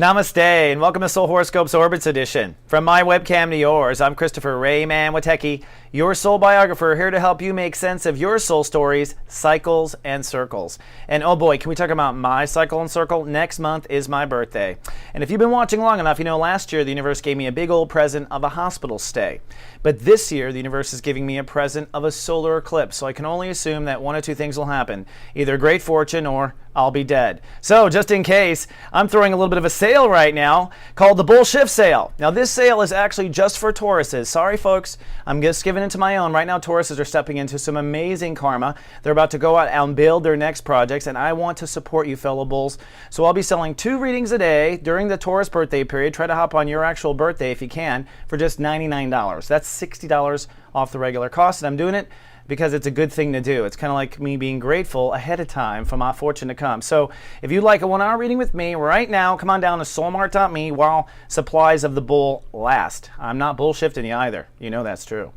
Namaste, and welcome to Soul Horoscopes Orbits Edition. From my webcam to yours, I'm Christopher Rayman Witecki, your soul biographer, here to help you make sense of your soul stories, cycles, and circles. And oh boy, can we talk about my cycle and circle? Next month is my birthday. And if you've been watching long enough, you know last year the universe gave me a big old present of a hospital stay. But this year, the universe is giving me a present of a solar eclipse, so I can only assume that one of two things will happen. Either great fortune or I'll be dead. So, just in case, I'm throwing a little bit of a sale right now called the Bull Shift Sale. Now, this sale is actually just for Tauruses. Sorry, folks, I'm just giving it to my own. Right now, Tauruses are stepping into some amazing karma. They're about to go out and build their next projects, and I want to support you, fellow Bulls. So, I'll be selling 2 readings a day during the Taurus birthday period. Try to hop on your actual birthday if you can for just $99. That's $60 off the regular cost, and I'm doing it because it's a good thing to do. It's kind of like me being grateful ahead of time for my fortune to come. So if you'd like a 1-hour reading with me right now, come on down to soulmart.me while supplies of the bull last. I'm not bullshifting you either. You know that's true.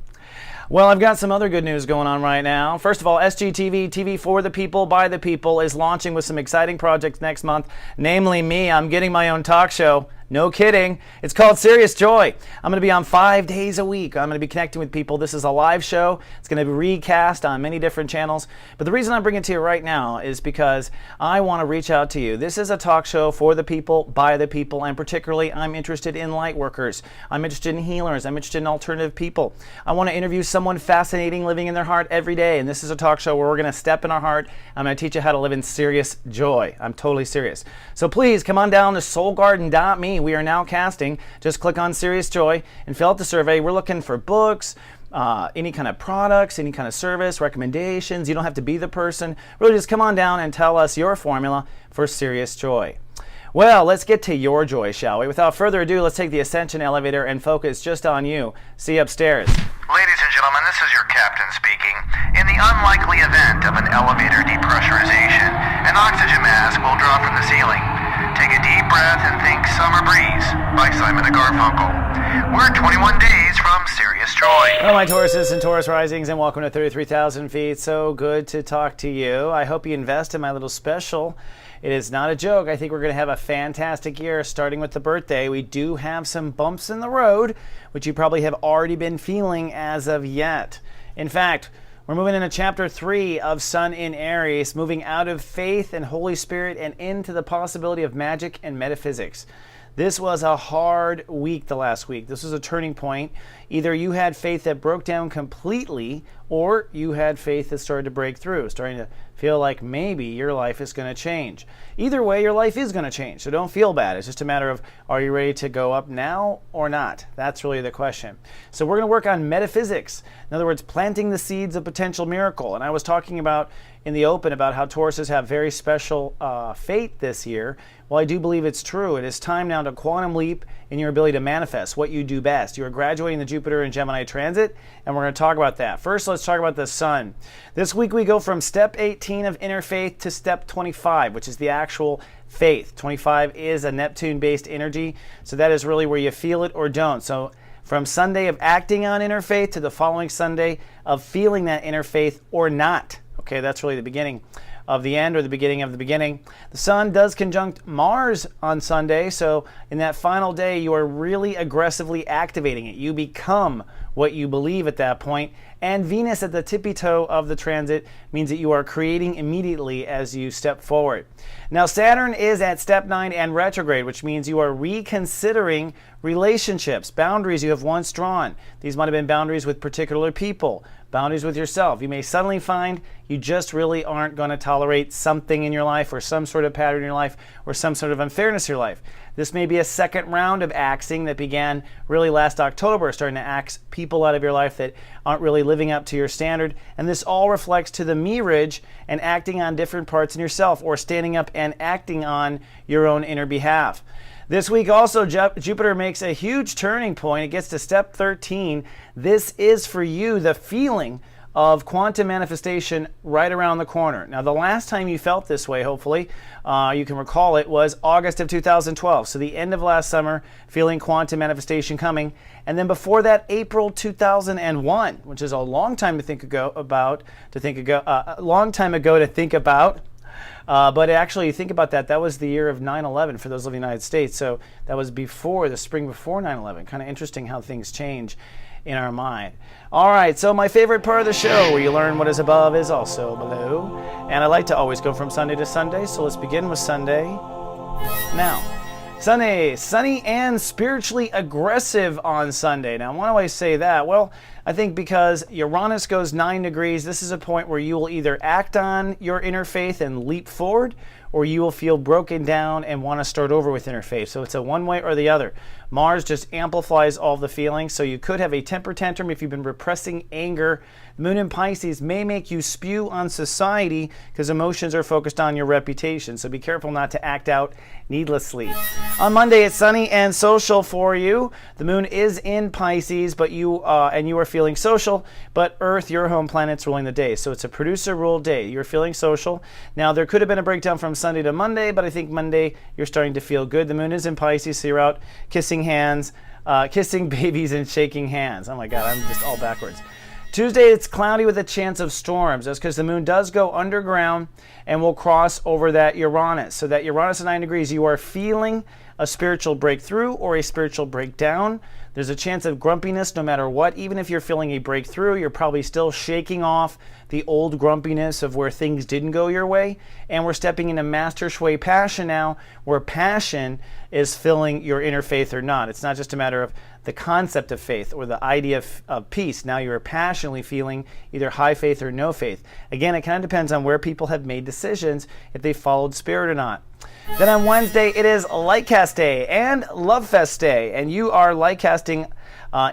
Well, I've got some other good news going on right now. First of all, SGTV, TV for the people, by the people, is launching with some exciting projects next month. Namely me, I'm getting my own talk show. No kidding. It's called Serious Joy. I'm going to be on 5 days a week. I'm going to be connecting with people. This is a live show. It's going to be recast on many different channels. But the reason I'm bringing it to you right now is because I want to reach out to you. This is a talk show for the people, by the people, and particularly I'm interested in light workers. I'm interested in healers. I'm interested in alternative people. I want to interview someone fascinating living in their heart every day. And this is a talk show where we're going to step in our heart. I'm going to teach you how to live in serious joy. I'm totally serious. So please come on down to soulgarden.me. We are now casting. Just click on Serious Joy and fill out the survey. We're looking for books, any kind of products, any kind of service, recommendations. You don't have to be the person. Really just come on down and tell us your formula for serious joy. Well, let's get to your joy, shall we? Without further ado, let's take the ascension elevator and focus just on you. See you upstairs. Ladies and gentlemen, this is your captain speaking. In the unlikely event of an elevator depressurization, an oxygen mask will drop from the ceiling. Take a deep breath and think Summer Breeze by Simon & Garfunkel. We're 21 days from Serious Joy. Hello, my Tauruses and Taurus Risings, and welcome to 33,000 feet. So good to talk to you. I hope you invest in my little special. It is not a joke. I think we're going to have a fantastic year, starting with the birthday. We do have some bumps in the road, which you probably have already been feeling as of yet. In fact, we're moving into chapter 3 of Sun in Aries, moving out of faith and Holy Spirit and into the possibility of magic and metaphysics. This was a hard week the last week. This was a turning point. Either you had faith that broke down completely, or you had faith that started to break through, starting to feel like maybe your life is going to change. Either way, your life is going to change, so don't feel bad. It's just a matter of, are you ready to go up now or not? That's really the question. So we're going to work on metaphysics. In other words, planting the seeds of potential miracle. And I was talking about in the open about how Tauruses have very special fate this year. Well, I do believe it's true. It is time now to quantum leap in your ability to manifest what you do best. You are graduating the Jupiter and Gemini transit, and we're going to talk about that. First, let's talk about the Sun. This week we go from step 18 of inner faith to step 25, which is the actual faith. 25 is a Neptune-based energy, so that is really where you feel it or don't. So from Sunday of acting on inner faith to the following Sunday of feeling that inner faith or not. Okay, that's really the beginning of the end or the beginning of the beginning. The Sun does conjunct Mars on Sunday, so in that final day you are really aggressively activating it. You become what you believe at that point, and Venus at the tippy toe of the transit means that you are creating immediately as you step forward. Now Saturn is at step 9 and retrograde, which means you are reconsidering relationships, boundaries you have once drawn. These might have been boundaries with particular people, boundaries with yourself. You may suddenly find you just really aren't going to tolerate something in your life or some sort of pattern in your life or some sort of unfairness in your life. This may be a second round of axing that began really last October, starting to axe people out of your life that aren't really living up to your standard. And this all reflects to the mirage and acting on different parts in yourself or standing up and acting on your own inner behalf. This week also, Jupiter makes a huge turning point. It gets to step 13. This is for you the feeling of quantum manifestation right around the corner. Now, the last time you felt this way, hopefully, you can recall it, was August of 2012. So the end of last summer, feeling quantum manifestation coming. And then before that, April 2001, which is a long time to think about. But actually, think about that. That was the year of 9/11 for those living in the United States. So that was before, the spring before 9/11. Kind of interesting how things change in our mind. All right, so my favorite part of the show, where you learn what is above is also below. And I like to always go from Sunday to Sunday. So let's begin with Sunday now. Sunday, sunny and spiritually aggressive on Sunday. Now, why do I say that? Well, I think because Uranus goes 9 degrees, this is a point where you will either act on your inner faith and leap forward, or you will feel broken down and want to start over with inner faith. So it's a one way or the other. Mars just amplifies all the feelings. So you could have a temper tantrum if you've been repressing anger. The moon in Pisces may make you spew on society because emotions are focused on your reputation. So be careful not to act out needlessly. On Monday, it's sunny and social for you. The moon is in Pisces, but you are feeling social, but Earth, your home planet's ruling the day. So it's a producer-ruled day. You're feeling social. Now, there could have been a breakdown from Sunday to Monday, but I think Monday you're starting to feel good. The moon is in Pisces, so you're out kissing hands, kissing babies and shaking hands. Oh my God, I'm just all backwards. Tuesday, it's cloudy with a chance of storms. That's because the moon does go underground and will cross over that Uranus. So that Uranus at 9 degrees, you are feeling a spiritual breakthrough or a spiritual breakdown. There's a chance of grumpiness no matter what. Even if you're feeling a breakthrough, you're probably still shaking off the old grumpiness of where things didn't go your way. And we're stepping into master shui passion now, where passion is filling your inner faith or not. It's not just a matter of the concept of faith or the idea of peace. Now you're passionately feeling either high faith or no faith. Again, it kind of depends on where people have made decisions, if they followed spirit or not. Then on Wednesday, it is Lightcast Day and Love Fest Day, and you are lightcasting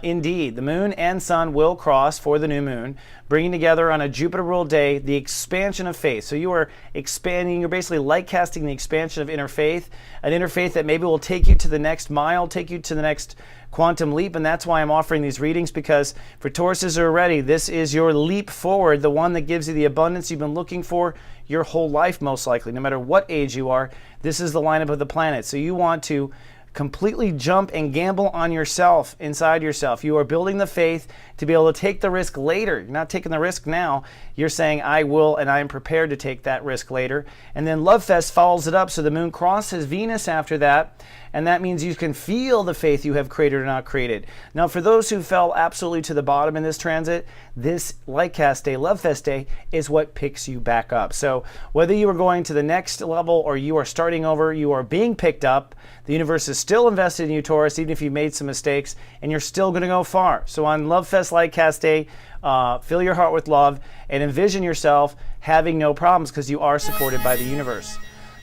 indeed. The moon and sun will cross for the new moon, bringing together on a Jupiter-ruled day the expansion of faith. So you are expanding, you're basically lightcasting the expansion of inner faith, an inner faith that maybe will take you to the next mile, take you to the next quantum leap, and that's why I'm offering these readings, because for Tauruses who are ready, this is your leap forward, the one that gives you the abundance you've been looking for your whole life, most likely. No matter what age you are, this is the lineup of the planet. So you want to completely jump and gamble on yourself, inside yourself. You are building the faith to be able to take the risk later. You're not taking the risk now. You're saying, I will, and I am prepared to take that risk later. And then Love Fest follows it up. So the moon crosses Venus after that, and that means you can feel the faith you have created or not created. Now, for those who fell absolutely to the bottom in this transit, this Lightcast Day, Love Fest Day, is what picks you back up. So whether you are going to the next level or you are starting over, you are being picked up. The universe is still invested in you, Taurus, even if you made some mistakes, and you're still going to go far. So on Love Fest Lightcast Day, fill your heart with love and envision yourself having no problems because you are supported by the universe.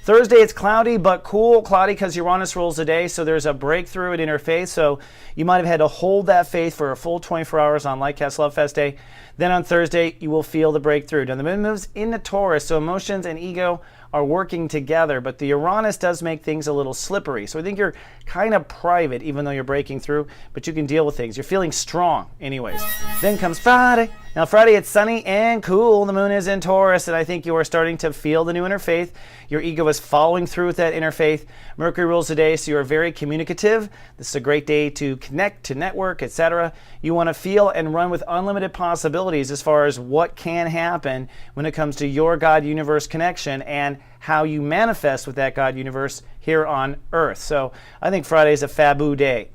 Thursday, it's cloudy but cool. Cloudy because Uranus rules the day, so there's a breakthrough in inner faith. So you might have had to hold that faith for a full 24 hours on Lightcast Love Fest Day. Then on Thursday, you will feel the breakthrough. Now the moon moves into Taurus, so emotions and ego are working together, but the Uranus does make things a little slippery. So I think you're kind of private, even though you're breaking through, but you can deal with things. You're feeling strong anyways. Then comes Friday. Now Friday, it's sunny and cool. The moon is in Taurus, and I think you are starting to feel the new inner faith. Your ego is following through with that inner faith. Mercury rules the day, so you are very communicative. This is a great day to connect, to network, etc. You want to feel and run with unlimited possibilities as far as what can happen when it comes to your God-universe connection and how you manifest with that God-universe here on Earth. So I think Friday is a faboo day.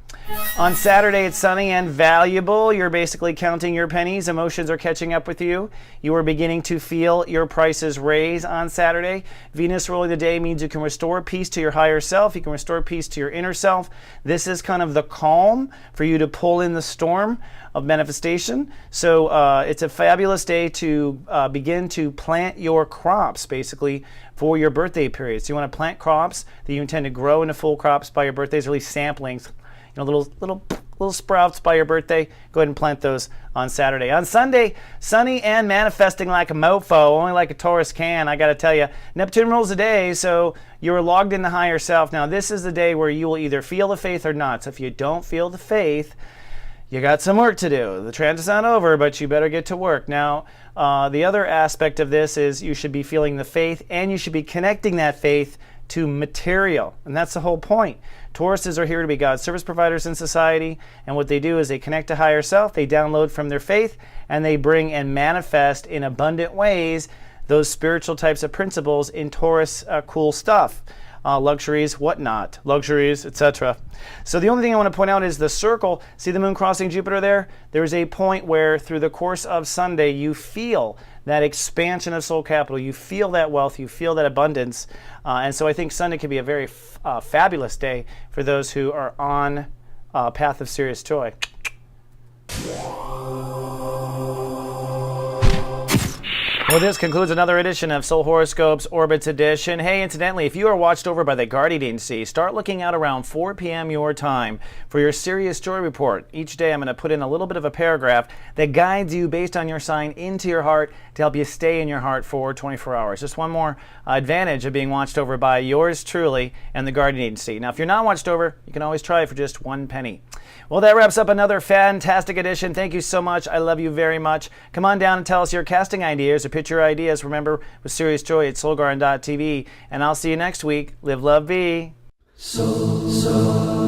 On Saturday, it's sunny and valuable. You're basically counting your pennies. Emotions are catching up with you. You are beginning to feel your prices raise on Saturday. Venus ruling the day means you can restore peace to your higher self. You can restore peace to your inner self. This is kind of the calm for you to pull in the storm of manifestation. So it's a fabulous day to begin to plant your crops, basically, for your birthday period. So you want to plant crops that you intend to grow into full crops by your birthdays, really samplings. Little sprouts by your birthday. Go ahead and plant those on Saturday. On Sunday, sunny and manifesting like a mofo, only like a Taurus can. I got to tell you, Neptune rules the day, so you're logged in the higher self. Now, this is the day where you will either feel the faith or not. So if you don't feel the faith, you got some work to do. The transit's not over, but you better get to work. Now, the other aspect of this is you should be feeling the faith, and you should be connecting that faith to material. And that's the whole point. Tauruses are here to be God's service providers in society, and what they do is they connect to higher self, they download from their faith, and they bring and manifest in abundant ways those spiritual types of principles in Taurus, cool stuff. Luxuries, whatnot, luxuries, etc. So the only thing I want to point out is the circle. See the moon crossing Jupiter there? There's a point where through the course of Sunday you feel that expansion of soul capital, you feel that wealth, you feel that abundance. And so I think Sunday can be a very fabulous day for those who are on a path of serious joy. Well, this concludes another edition of Soul Horoscopes Orbits Edition. Hey, incidentally, if you are watched over by the guardian agency, start looking out around 4 p.m. your time for your Serious Joy Report. Each day I'm going to put in a little bit of a paragraph that guides you based on your sign into your heart to help you stay in your heart for 24 hours. Just one more advantage of being watched over by yours truly and the guardian agency. Now, if you're not watched over, you can always try it for just 1 penny. Well, that wraps up another fantastic edition. Thank you so much. I love you very much. Come on down and tell us your casting ideas or pitch your ideas. Remember, with Serious Joy at soulgarden.tv. And I'll see you next week. Live, love, be. Soul.